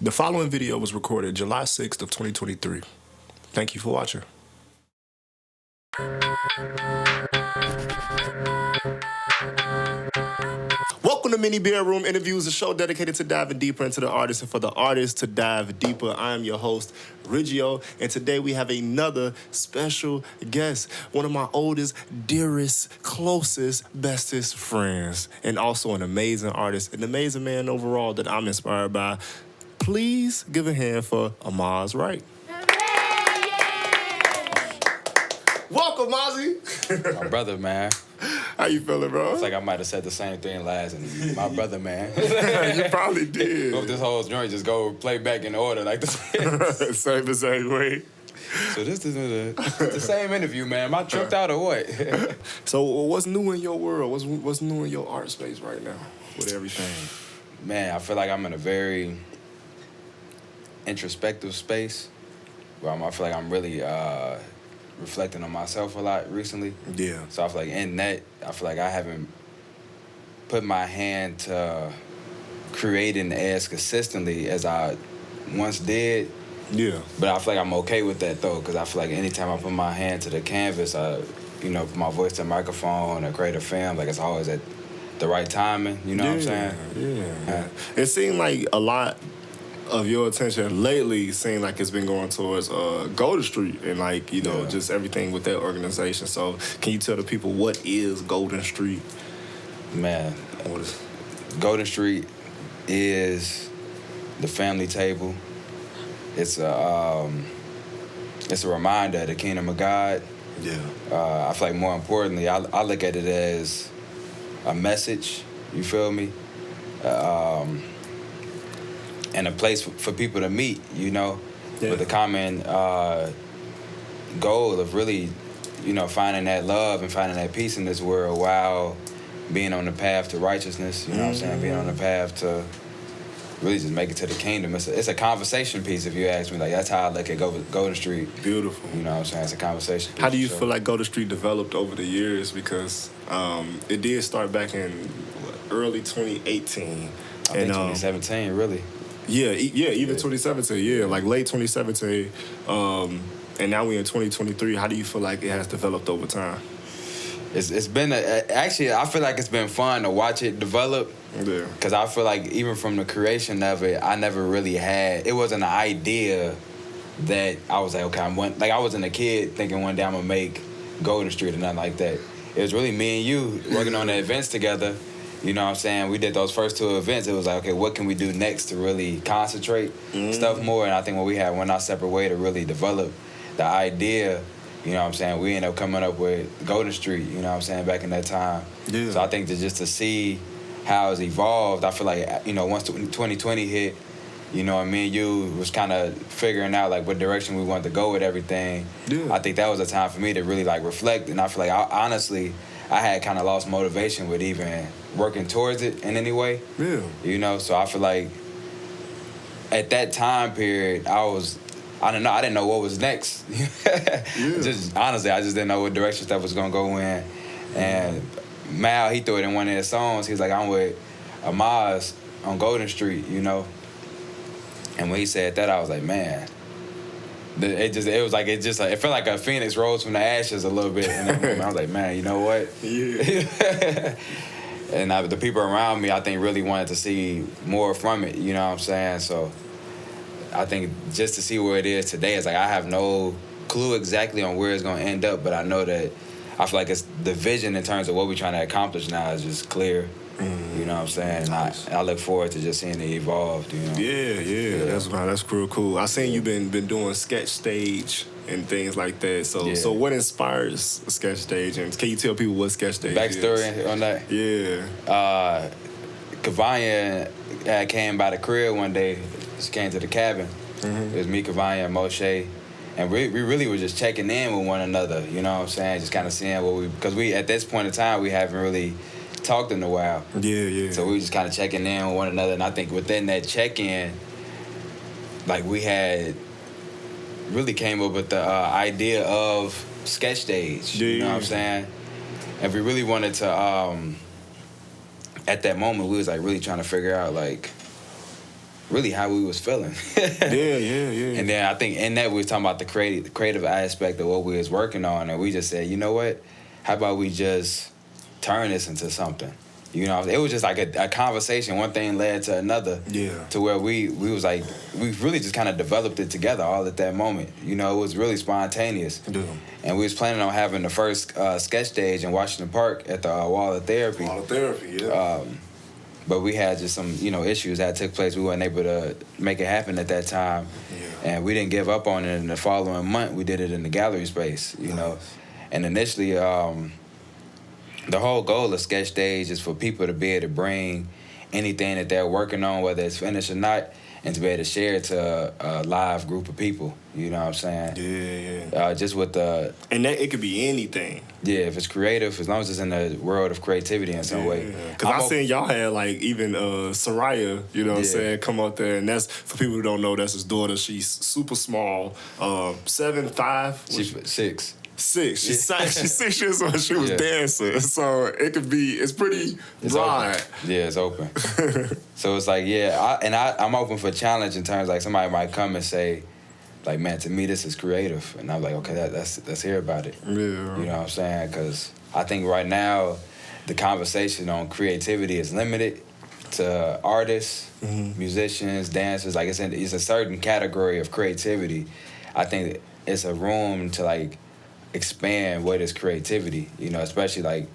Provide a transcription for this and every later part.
The following video was recorded July 6th of 2023. Thank you for watching. Welcome to Mini Bedroom Interviews, a show dedicated to diving deeper into the artist and for the artist to dive deeper. I am your host, Ridgio, and today we have another special guest, one of my oldest, dearest, closest, bestest friends, and also an amazing artist, an amazing man overall that I'm inspired by. Please give a hand for Amoz Wright. Welcome, Mozzie. My brother, man. How you feeling, bro? It's like I might have said the same thing last, and my brother, man. You probably did. Hope this whole joint just go play back in order like this. Same way. So this is the same interview, man. Am I tripped out or what? So what's new in your world? What's new in your art space right now with everything? Man, I feel like I'm in a very introspective space where I feel like I'm really reflecting on myself a lot recently. Yeah. So I feel like in that, I feel like I haven't put my hand to creating as consistently as I once did. Yeah. But I feel like I'm okay with that though, because I feel like anytime I put my hand to the canvas, put my voice to the microphone or create a film, like it's always at the right timing. You know what I'm saying? Yeah. It seemed like a lot of your attention lately seemed like it's been going towards Golden Street and just everything with that organization. So can you tell the people what is Golden Street? Man, Golden Street is the family table. It's a reminder of the kingdom of God. Yeah. I feel like more importantly, I look at it as a message. You feel me? And a place for people to meet, with the common goal of really, finding that love and finding that peace in this world while being on the path to righteousness, you know what I'm saying? Being on the path to really just make it to the kingdom. It's a conversation piece, if you ask me. Like, that's how I look at Golden Street. Beautiful. You know what I'm saying? It's a conversation piece. How do you feel like Golden Street developed over the years? Because it did start back in early 2018. I think 2017, really. Yeah, even 2017, like late 2017, and now we're in 2023. How do you feel like it has developed over time? It's been, actually, I feel like it's been fun to watch it develop. Yeah. Because I feel like even from the creation of it, I never really had, it wasn't an idea that I was like, okay, I wasn't a kid thinking one day I'm going to make Golden Street or nothing like that. It was really me and you working on the events together. You know what I'm saying? We did those first two events. It was like, okay, what can we do next to really concentrate stuff more? And I think when we had went our separate way to really develop the idea, you know what I'm saying, we ended up coming up with Golden Street, you know what I'm saying, back in that time. Yeah. So I think that just to see how it's evolved, I feel like, once 2020 hit, me and you was kind of figuring out, like, what direction we wanted to go with everything. Yeah. I think that was a time for me to really, like, reflect. And I feel like, honestly, I had kind of lost motivation with even working towards it in any way. Yeah. So I feel like at that time period, I didn't know what was next. Just honestly, I just didn't know what direction stuff was gonna go in. And Mal, he threw it in one of his songs. He's like, I'm with Amoz on Golden Street, And when he said that, I was like, man. It felt like a phoenix rose from the ashes a little bit. And I was like, man, you know what? Yeah. And the people around me, I think, really wanted to see more from it. You know what I'm saying? So I think just to see where it is today, it's like I have no clue exactly on where it's going to end up, but I know that I feel like it's the vision in terms of what we're trying to accomplish now is just clear. You know what I'm saying? Nice. And I look forward to just seeing it evolve, Yeah. That's real cool. I seen you been doing sketch stage and things like that. So what inspires sketch stage? And can you tell people what sketch stage Backstory is? on that? Yeah. Kavanya came by the crib one day. She came to the cabin. It was me, Kavanya, and Moshe. And we really were just checking in with one another, you know what I'm saying? Just kind of seeing because at this point in time, we haven't really talked in a while. Yeah. So we were just kind of checking in with one another. And I think within that check-in, like, we had really came up with the idea of sketch stage. You know what I'm saying? And we really wanted to, at that moment, we was like really trying to figure out, like, really how we was feeling. Yeah. And then I think in that we was talking about the creative aspect of what we was working on, and we just said, you know what? How about we just turn this into something? You know, it was just like a conversation. One thing led to another. Yeah. To where we was like, we really just kind of developed it together all at that moment. You know, it was really spontaneous. Yeah. And we was planning on having the first sketch stage in Washington Park at the Wall of Therapy. Wall of Therapy, yeah. But we had just some, issues that took place. We weren't able to make it happen at that time. Yeah. And we didn't give up on it. In the following month, we did it in the gallery space, you know. And initially, the whole goal of Sketch Stage is for people to be able to bring anything that they're working on, whether it's finished or not, and to be able to share it to a live group of people. You know what I'm saying? Yeah. Just with the... And that it could be anything. Yeah, if it's creative, as long as it's in the world of creativity in some way. Because I seen y'all had, like, even Soraya, you know what I'm saying, come out there. And that's, for people who don't know, that's his daughter. She's super small, 7'5". She's 6. 6. She's 6 years old. She was dancing. So it could be, it's pretty broad. Open. Yeah, it's open. So it's like, I'm open for challenge in terms like somebody might come and say, like, man, to me this is creative. And I'm like, okay, let's hear about it. Yeah. You know what I'm saying? Because I think right now the conversation on creativity is limited to artists, musicians, dancers. Like it's a certain category of creativity. I think it's a room to like expand what is creativity, especially like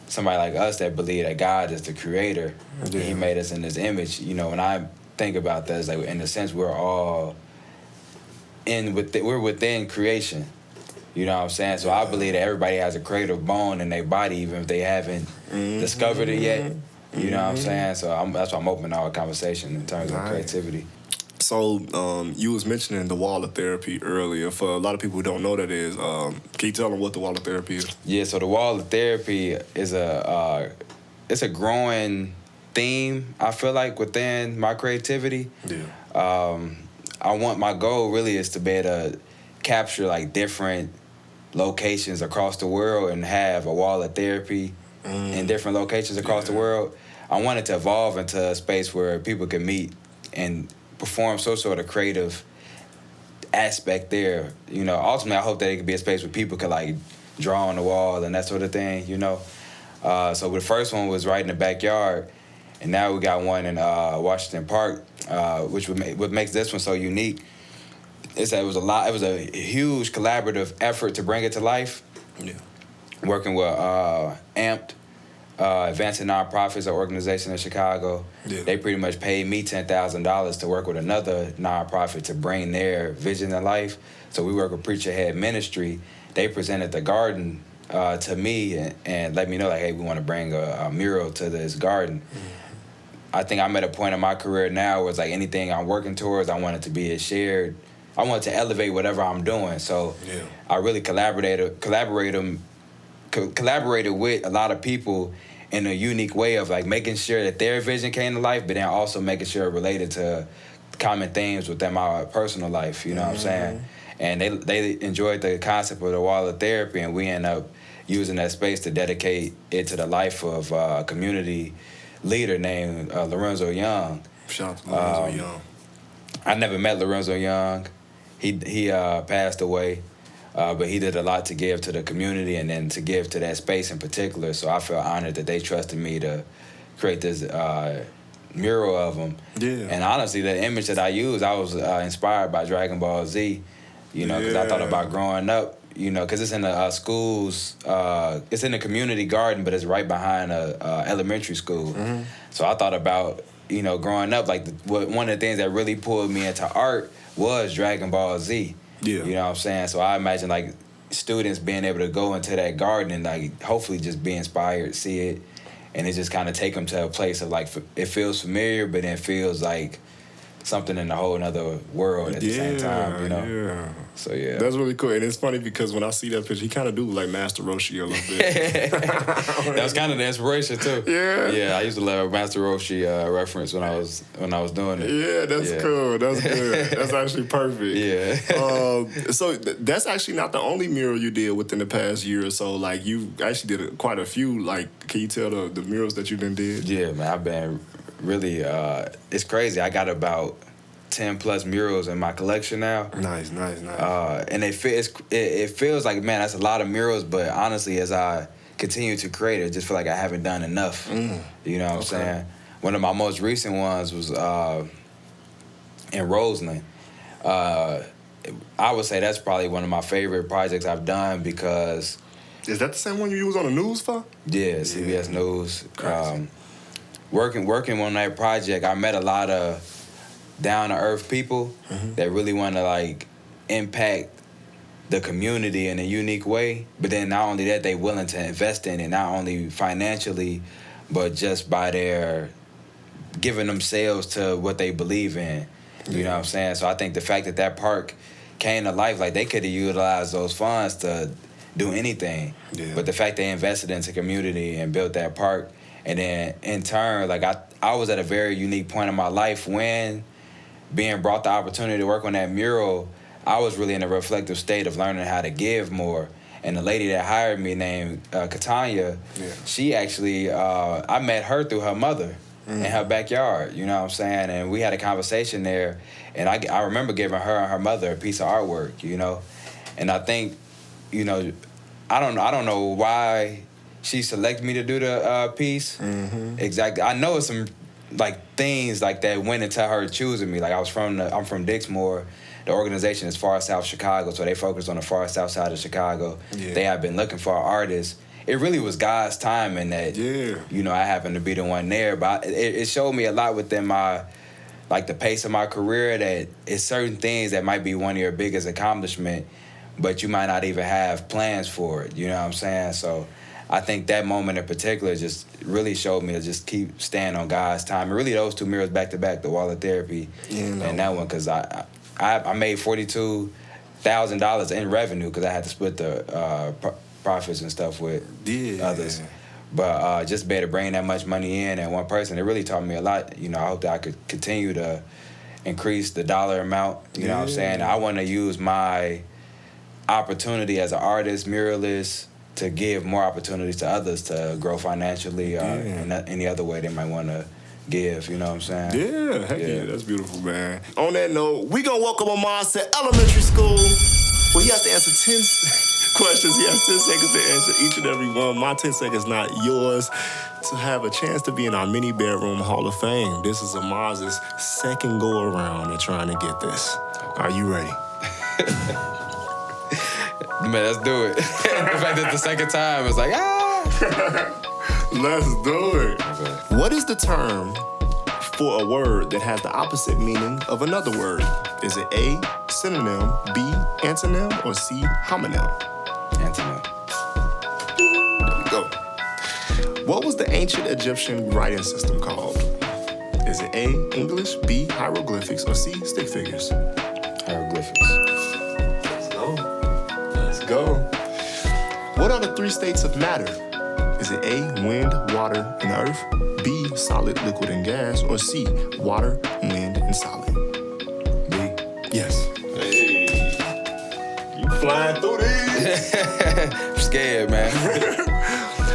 somebody like us that believe that God is the creator and he made us in his image. When I think about that, it's like in a sense we're all we're within creation. You know what I'm saying? So I believe that everybody has a creative bone in their body, even if they haven't discovered it yet. You know what I'm saying? So that's why I'm open to our conversation in terms of creativity. So you was mentioning the Wall of Therapy earlier. For a lot of people who don't know what that is, can you tell them what the Wall of Therapy is? Yeah, so the Wall of Therapy is it's a growing theme, I feel like, within my creativity. Yeah. My goal really is to be able to capture like different locations across the world and have a Wall of Therapy in different locations across the world. I want it to evolve into a space where people can meet and perform some sort of creative aspect there. Ultimately I hope that it could be a space where people could like draw on the wall and that sort of thing, So the first one was right in the backyard, and now we got one in Washington Park, what makes this one so unique is that it was a huge collaborative effort to bring it to life. Yeah. Working with AMPed, Advancing Nonprofits, an organization in Chicago. Yeah. They pretty much paid me $10,000 to work with another nonprofit to bring their vision to life. So we work with Preacher Head Ministry. They presented the garden to me and let me know, like, hey, we want to bring a mural to this garden. I think I'm at a point in my career now where it's like anything I'm working towards, I want it to be shared. I want to elevate whatever I'm doing. So I really collaborated with a lot of people in a unique way of like making sure that their vision came to life, but then also making sure it related to common themes within my personal life, you know what I'm saying? And they enjoyed the concept of the Wall of Therapy, and we end up using that space to dedicate it to the life of a community leader named Lorenzo Young. Shout out to Lorenzo Young. I never met Lorenzo Young. He passed away. But he did a lot to give to the community and then to give to that space in particular. So I feel honored that they trusted me to create this mural of him. Yeah. And honestly, the image that I used, I was inspired by Dragon Ball Z, because I thought about growing up, because it's in the schools, it's in the community garden, but it's right behind a elementary school. So I thought about, growing up, like one of the things that really pulled me into art was Dragon Ball Z. Yeah. You know what I'm saying? So I imagine like students being able to go into that garden and like hopefully just be inspired, see it, and it just kind of take them to a place of like it feels familiar, but then feels like something in a whole other world at the same time, Yeah. So yeah. That's really cool. And it's funny because when I see that picture, he kind of do look like Master Roshi a little bit. That was kind of the inspiration too. Yeah. Yeah, I used to love Master Roshi reference when I was doing it. Yeah, that's cool. That's good. That's actually perfect. Yeah. So that's actually not the only mural you did within the past year or so. Like you actually did quite a few. Like, can you tell the murals that you done did? Yeah, man, I've been really, it's crazy. I got about 10 plus murals in my collection now. Nice. And it feels like, man, that's a lot of murals, but honestly, as I continue to create, I just feel like I haven't done enough. You know what I'm saying? One of my most recent ones was in Roseland. I would say that's probably one of my favorite projects I've done because... Is that the same one you was on the news for? Yeah, CBS News. Working on that project, I met a lot of down-to-earth people that really want to, like, impact the community in a unique way. But then not only that, they willing to invest in it, not only financially, but just by their giving themselves to what they believe in. You know what I'm saying? So I think the fact that park came to life, like, they could have utilized those funds to do anything. Yeah. But the fact they invested into community and built that park, and then in turn, like, I was at a very unique point in my life when being brought the opportunity to work on that mural, I was really in a reflective state of learning how to give more. And the lady that hired me named Katanya, she actually, I met her through her mother in her backyard, you know what I'm saying? And we had a conversation there, and I remember giving her and her mother a piece of artwork, you know? And I think, you know, I don't know why she selected me to do the piece. Exactly. I know it's some, like, things like that went into her choosing me. Like, I'm from Dixmoor. The organization is far south Chicago, so they focus on the far south side of Chicago. Yeah. They have been looking for artists. It really was God's timing that, you know, I happened to be the one there. But it showed me a lot within my, like, the pace of my career, that it's certain things that might be one of your biggest accomplishments, but you might not even have plans for it. You know what I'm saying? So I think that moment in particular just really showed me to just keep staying on God's time. And really those two mirrors back to back, the Wall of Therapy and that one, because I made $42,000 in revenue because I had to split the profits and stuff with others. But just be able to bring that much money in and one person, it really taught me a lot. You know, I hope that I could continue to increase the dollar amount. You know what I'm saying? I want to use my opportunity as an artist, muralist, to give more opportunities to others to grow financially or in any other way they might want to give, you know what I'm saying? Yeah, heck yeah, that's beautiful, man. On that note, we gonna welcome Amoz to elementary school. Well, he has to answer 10 questions. He has 10 seconds to answer each and every one. My 10 seconds, not yours. To have a chance to be in our mini bedroom Hall of Fame. This is Amoz's second go around in trying to get this. Are you ready? Man, let's do it. The fact that the second time, it's like, Let's do it. Okay. What is the term for a word that has the opposite meaning of another word? Is it A, synonym, B, antonym, or C, homonym? Antonym. There we go. What was the ancient Egyptian writing system called? Is it A, English, B, hieroglyphics, or C, stick figures? Hieroglyphics. Let's go. What are the three states of matter? Is it A, wind, water, and earth, B, solid, liquid, and gas, or C, water, wind, and solid? B. Yes. Hey. You flying through these. I'm scared, man.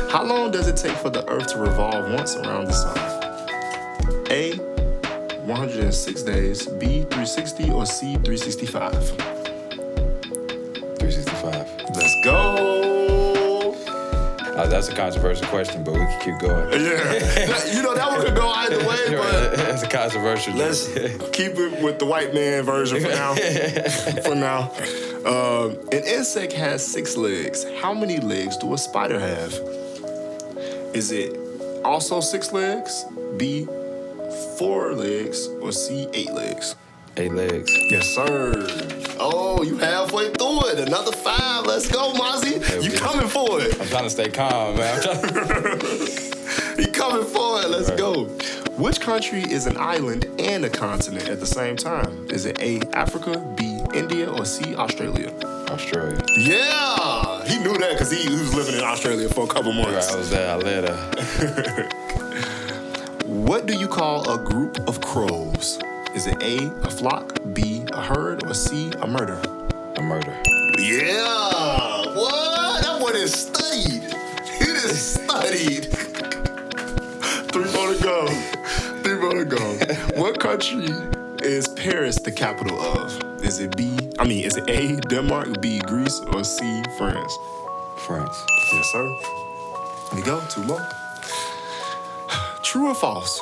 How long does it take for the earth to revolve once around the sun? A, 106 days, B, 360, or C, 365? 365. Let's go. That's a controversial question, but we can keep going. Yeah. You know, that one could go either way, but... It's a controversial. Let's keep it with the white man version for now. An insect has 6 legs. How many legs do a spider have? Is it also 6 legs, B, 4 legs, or C, 8 legs? 8 legs. Yes, sir. Oh, you halfway through it. Another 5. Let's go, Mozzie. You coming for it. I'm trying to stay calm, man. You coming for it. Let's go. Which country is an island and a continent at the same time? Is it A, Africa, B, India, or C, Australia? Australia. Yeah. He knew that because he was living in Australia for a couple months. Right, I was there. I lived there. What do you call a group of crows? Is it A, a flock, B, a herd, or C, a murder? A murder. Yeah! What? That boy is studied. He just studied. 3 more to go. 3 country is Paris the capital of? Is it A, Denmark, B, Greece, or C, France? France. Yes, sir. Here we go, 2 more. True or false?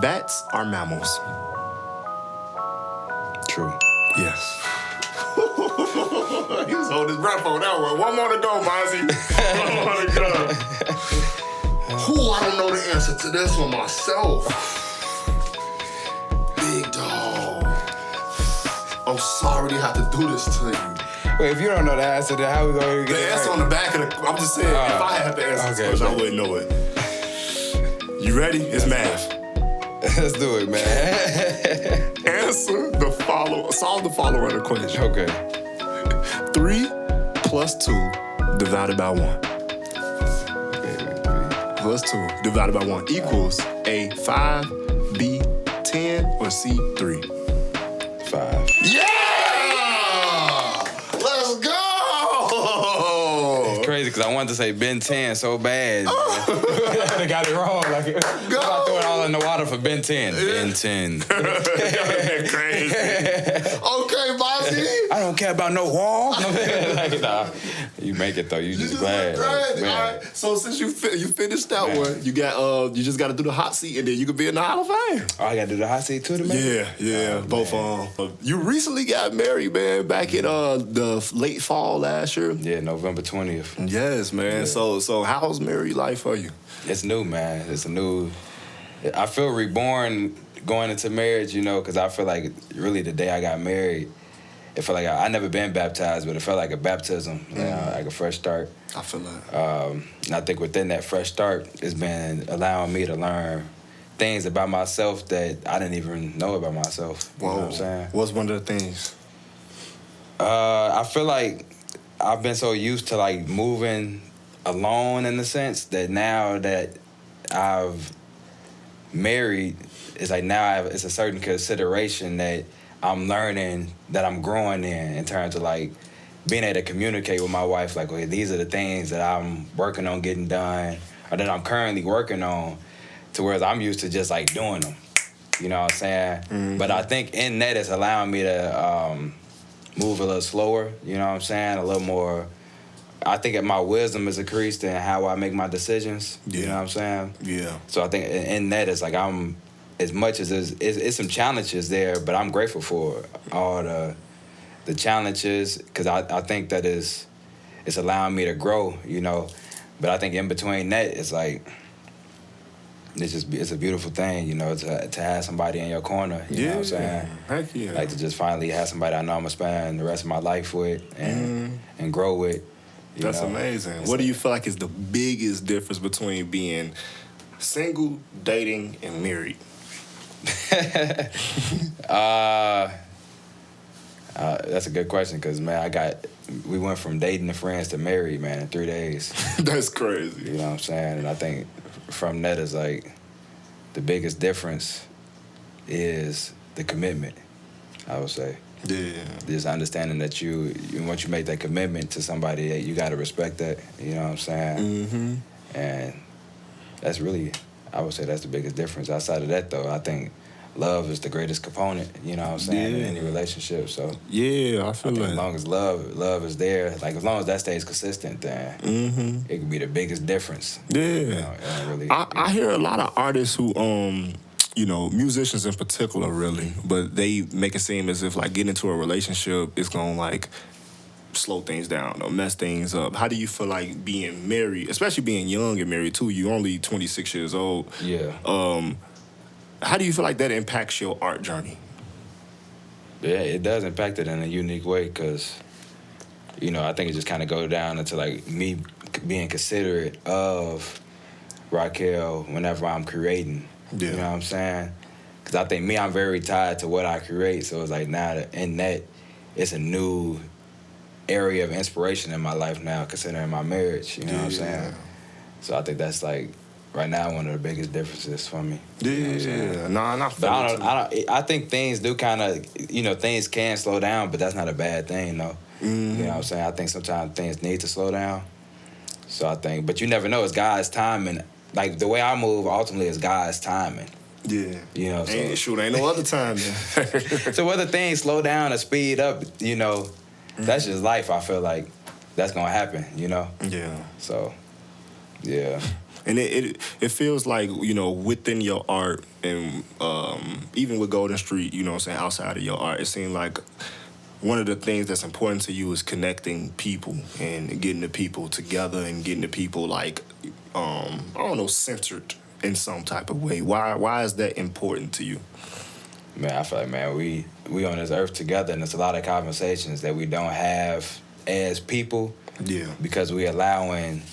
Bats are mammals. True. Yes. He was holding his breath on that one. One more to go, Mozzie. One more to go. Ooh, I don't know the answer to this one myself. Big dog. I'm sorry to have to do this to you. Wait, if you don't know the answer, then how we gonna get The answer right? on the back of the... I'm just saying, if I had to answer this question, I wouldn't know it. You ready? It's math. Let's do it, man. Solve the following equation. Okay. 3 plus 2 divided by 1. Plus 2 divided by 1 equals A, 5, B, 10, or C, 3. 5. Yeah! Let's go! It's crazy because I wanted to say Ben 10 so bad. I got it wrong. Like, I threw it all in the water for Ben 10. Ben 10. Crazy. Okay, Bossy. I don't care about no wall. Like, nah, you make it though. You just glad. All right. So since you finished that one, you just got to do the hot seat and then you can be in the Hall of Fame. Oh, I got to do the hot seat too, man. Yeah, both you recently got married, man, back in the late fall last year. Yeah, November 20th. Yes, man. Yeah. So how's married life for you? It's new, man. It's a new. I feel reborn going into marriage, you know, because I feel like really the day I got married, it felt like I never been baptized, but it felt like a baptism, you know, like a fresh start. I feel that. And I think within that fresh start, it's been allowing me to learn things about myself that I didn't even know about myself. You know what I'm saying? What's one of the things? I feel like I've been so used to like moving alone in the sense that now that I've married, it's like now it's a certain consideration that I'm learning, that I'm growing in terms of like being able to communicate with my wife, like, okay, these are the things that I'm working on getting done or that I'm currently working on, to whereas I'm used to just like doing them. You know what I'm saying? Mm-hmm. But I think in that it's allowing me to move a little slower, you know what I'm saying? A little more. I think that my wisdom is increased in how I make my decisions. Yeah. You know what I'm saying? Yeah. So I think in that it's like I'm, as much as it's some challenges there, but I'm grateful for all the challenges because I think that it's allowing me to grow, you know. But I think in between that, it's like it's a beautiful thing, you know, to have somebody in your corner. You know what I'm saying? Heck yeah. Like to just finally have somebody I know I'm gonna spend the rest of my life with and grow with. That's amazing. What do you feel like is the biggest difference between being single, dating, and married? That's a good question because, man, we went from dating to friends to married, man, in 3 days. That's crazy. You know what I'm saying? And I think from that is like the biggest difference is the commitment, I would say. Yeah. Just understanding that once you make that commitment to somebody, you got to respect that. You know what I'm saying? Mm-hmm. And that's really, I would say that's the biggest difference. Outside of that, though, I think love is the greatest component, you know what I'm saying, in any relationship. So yeah, I feel like as long as love is there, like as long as that stays consistent, then it can be the biggest difference. Yeah. You know, really, I hear a lot of artists who you know, musicians in particular, really, but they make it seem as if like getting into a relationship is gonna like slow things down or mess things up. How do you feel like being married, especially being young and married too? You're only 26 years old. Yeah. How do you feel like that impacts your art journey? Yeah, it does impact it in a unique way because, you know, I think it just kind of goes down into like me being considerate of Raquel whenever I'm creating. Yeah. You know what I'm saying? Because I think I'm very tied to what I create. So it's like now that in that, it's a new area of inspiration in my life now, considering my marriage. You know what I'm saying? So I think that's like right now one of the biggest differences for me. Yeah, you know what I'm saying? But I think things do kind of, you know, things can slow down, but that's not a bad thing, though. Mm-hmm. You know what I'm saying? I think sometimes things need to slow down. So I think, but you never know. It's God's timing. Like, the way I move ultimately is God's timing. Yeah. You know, so ain't no other time. so whether things slow down or speed up, you know, that's just life. I feel like that's gonna happen. You know. Yeah. So, yeah. And it feels like, you know, within your art and even with Golden Street, you know what I'm saying, outside of your art, it seems like one of the things that's important to you is connecting people and getting the people together and getting the people like, I don't know, centered in some type of way. Why is that important to you? Man, I feel like, man, we on this earth together, and there's a lot of conversations that we don't have as people. Yeah. Because we allowing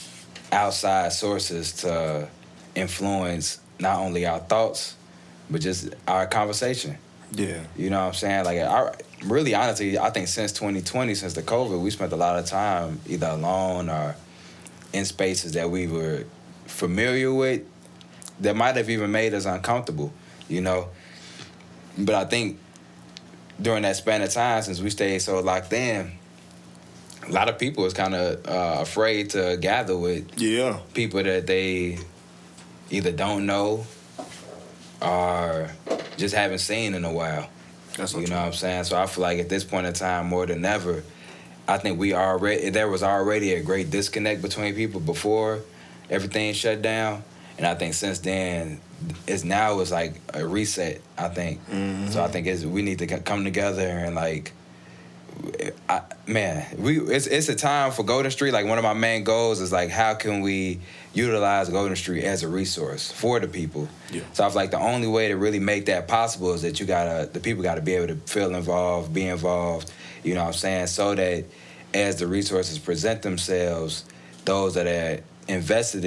outside sources to influence not only our thoughts, but just our conversation. Yeah. You know what I'm saying? Like, really, honestly, I think since 2020, since the COVID, we spent a lot of time either alone or in spaces that we were familiar with that might have even made us uncomfortable, you know? But I think during that span of time, since we stayed so locked in, a lot of people is kind of afraid to gather with people that they either don't know or just haven't seen in a while. You know what I'm saying? So I feel like at this point in time, more than ever, I think there was already a great disconnect between people before everything shut down. And I think since then, it's like a reset, I think. Mm-hmm. So I think we need to come together and like, it's a time for Golden Street. Like, one of my main goals is like, how can we utilize Golden Street as a resource for the people? Yeah. So I feel like the only way to really make that possible is that the people gotta be able to feel involved, be involved, you know what I'm saying? So that as the resources present themselves, those that are invested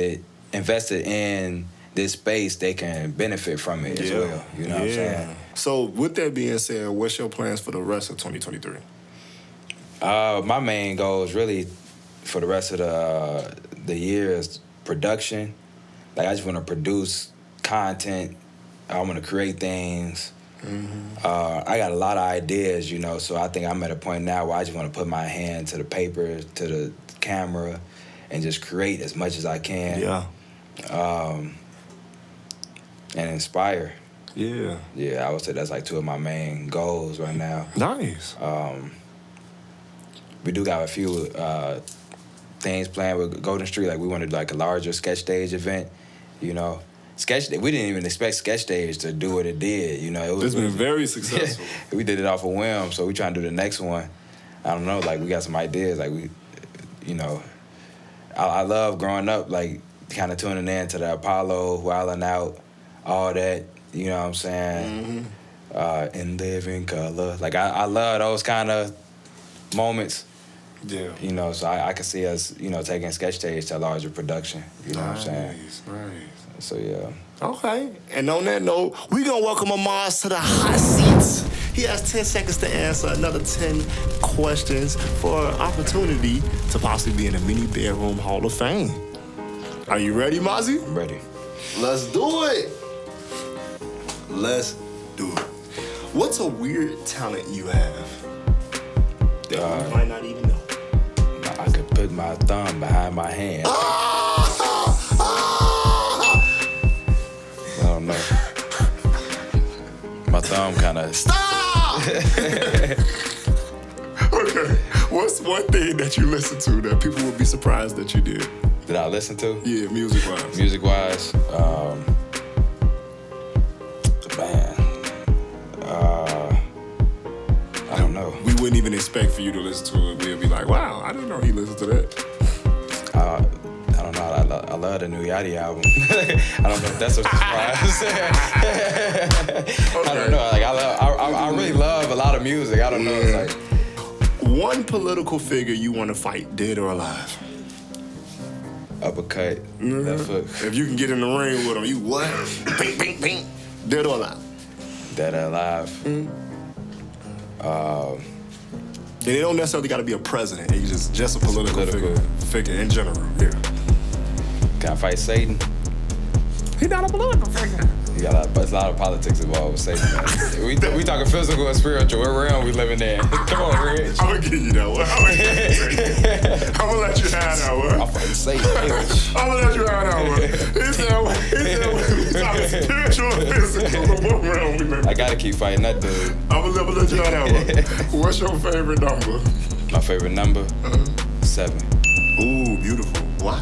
in this space, they can benefit from it as well. You know what I'm saying? So with that being said, what's your plans for the rest of 2023? My main goal is really for the rest of the year is production. Like, I just want to produce content. I want to create things. Mm-hmm. I got a lot of ideas, you know, so I think I'm at a point now where I just want to put my hand to the paper, to the camera, and just create as much as I can. Yeah. And inspire. Yeah. Yeah, I would say that's like two of my main goals right now. Nice. We do got a few things planned with Golden Street. Like, we wanted like a larger sketch stage event, you know. We didn't even expect Sketch Stage to do what it did, you know. It's been very successful. We did it off a whim, so we trying to do the next one. I don't know, like, we got some ideas. Like, you know, I love growing up, like, kind of tuning in to the Apollo, Wildin' Out, all that, you know what I'm saying? Mm-hmm. In Living Color. Like, I love those kind of moments. Yeah. You know, so I can see us, you know, taking Sketch Stage to a larger production. You know what I'm saying? Nice. So, yeah. Okay. And on that note, we're going to welcome Amoz to the hot seats. He has 10 seconds to answer another 10 questions for an opportunity to possibly be in the Mini Bedroom Hall of Fame. Are you ready, Mozzie? I'm ready. Let's do it. Let's do it. What's a weird talent you have that you might not even know? I could put my thumb behind my hand. I don't know. My thumb kind of... Stop! Okay. What's one thing that you listen to that people would be surprised that you did? Did I listen to? Yeah, music-wise. Music-wise, I don't know. We wouldn't even expect for you to listen to it. We'd be like, wow, I didn't know he listened to that. I don't know. I love the new Yachty album. I don't know if that's a surprise. Okay. I don't know. Like, I really love a lot of music. I don't know. It's like, one political figure you want to fight, dead or alive? Uppercut. Left foot. If you can get in the ring with him, you what? Bing, bing, bing. Dead or alive? Dead or alive. And it don't necessarily got to be a president. It's just a political figure in general. Yeah. Can I fight Satan? He's not a political figure. You got there's a lot of politics involved with Satan, man. we talking physical and spiritual. What realm we living in? Come on, Ridge. I'm gonna give you that one. I'm gonna let you have that one. I'm fighting Satan. I'm gonna let you have that one. He said we talking spiritual and physical. What realm we living in? I gotta keep fighting that dude. I'm gonna let you have that one. What's your favorite number? My favorite number? 7. Ooh, beautiful. Why?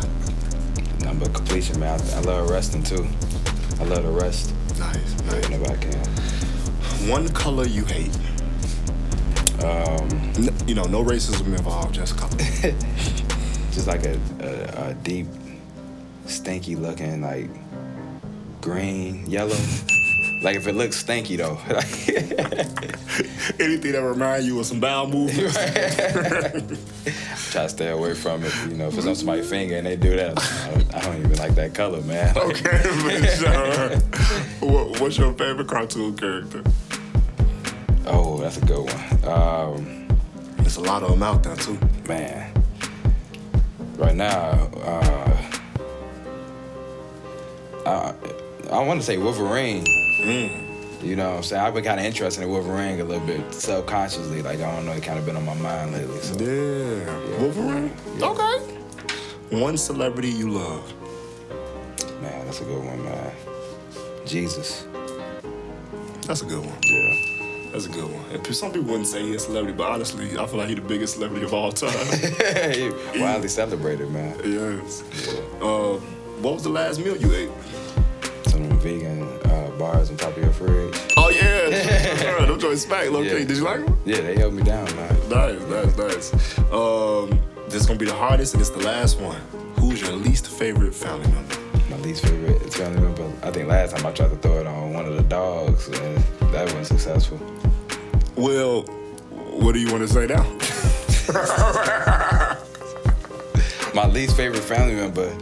Number of completion, man. I love resting too. I love to rest. Nice. Whenever I can. One color you hate. No racism involved, just color. Just like a deep, stinky looking, like green, yellow. Like if it looks stinky though. Anything that remind you of some bowel movements. Try to stay away from it. If it's on somebody's finger and they do that, I don't even like that color, man. Okay, for sure. What's your favorite cartoon character? Oh, that's a good one. There's a lot of them out there too. Man, right now, I want to say Wolverine. You know what I'm saying? I've been kind of interested in Wolverine a little bit subconsciously. Like, I don't know, it kind of been on my mind lately. So. Yeah. Wolverine? Yeah. Okay. One celebrity you love? Man, that's a good one, man. Jesus. That's a good one. Yeah. That's a good one. And some people wouldn't say he's a celebrity, but honestly, I feel like he's the biggest celebrity of all time. Widely celebrated, man. Yes. Yeah. What was the last meal you ate? Some of them vegan bars on top of your fridge. Oh, yeah. Them joints smack, low key. Did you like them? Yeah, they held me down, man. Nice. This is going to be the hardest, and it's the last one. Who's your least favorite family member? My least favorite family member, I think last time I tried to throw it on one of the dogs, and that wasn't successful. Well, what do you want to say now? My least favorite family member,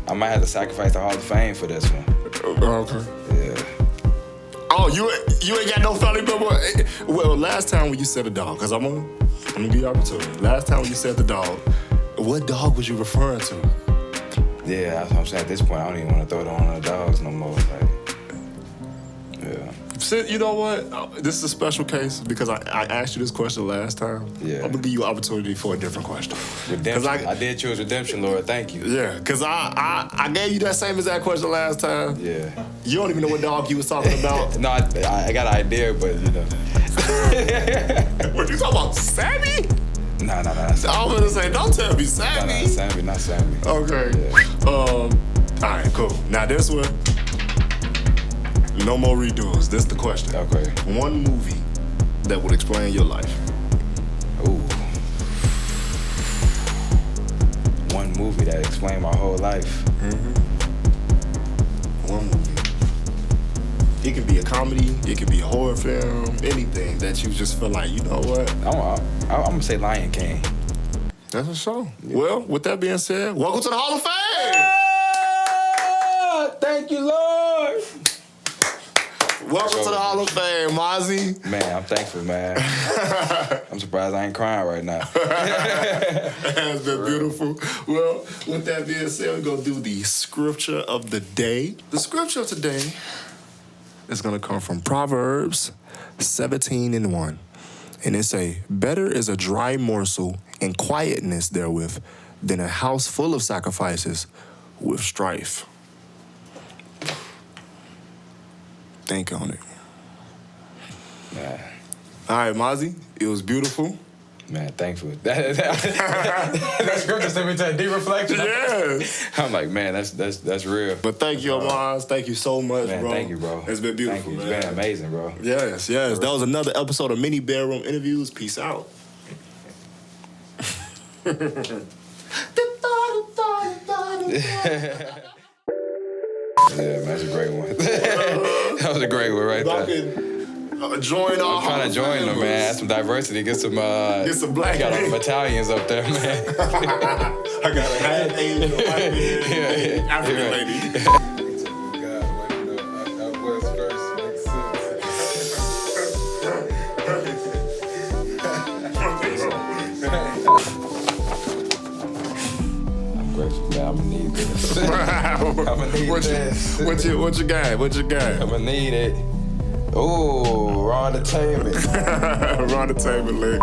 I might have to sacrifice the Hall of Fame for this one. Okay. Yeah. Oh, you ain't got no family member? Well, last time when you said a dog, because I'm gonna give you opportunity. Last time when you said the dog, what dog was you referring to? Yeah, that's what I'm saying. At this point, I don't even want to throw it on the dogs no more. Like, yeah. You know what? This is a special case because I asked you this question last time. Yeah. I'm gonna give you an opportunity for a different question. Redemption. I did choose redemption, Lord. Thank you. Yeah, because I gave you that same exact question last time. Yeah. You don't even know what dog you was talking about. No, I got an idea, but What you talking about, Sammy? No. I was gonna say, don't tell me Sammy. No, not Sammy. Okay. Yeah. All right, cool. Now this one, no more redos. This is the question. Okay. One movie that would explain your life. Ooh. One movie that explained my whole life. One movie. It could be a comedy, it could be a horror film, anything that you just feel like, you know what? I'm gonna say Lion King. That's a show. Yeah. Well, with that being said, welcome to the Hall of Fame! Thank you, Lord! Welcome to the Hall of Fame, Mozzie. Man, I'm thankful, man. I'm surprised I ain't crying right now. That's been beautiful. Well, with that being said, we're going to do the scripture of the day. The scripture of today is going to come from Proverbs 17:1. And it say, better is a dry morsel and quietness therewith than a house full of sacrifices with strife. Think on it. Man. All right, Mozzie, it was beautiful. Man, thankful. That scripture sent me to a deep reflection. Yes. I'm like, man, that's real. But thank you, Amoz. Thank you so much, man, bro. Thank you, bro. It's been beautiful, man. man. It's been amazing, bro. Yes. That was another episode of Mini Bedroom Interviews. Peace out. Yeah, man, that's a great one. That was a great one right there. Join our I'm trying to join them, man. Add some diversity. Get some black. Got all the battalions up there, man. I got a half Asian, white man, African lady. I'm grateful, man. I'm gonna need this. I'ma need this. What you got? What you got? I'ma need it. Ooh, raw entertainment. Raw entertainment, leg.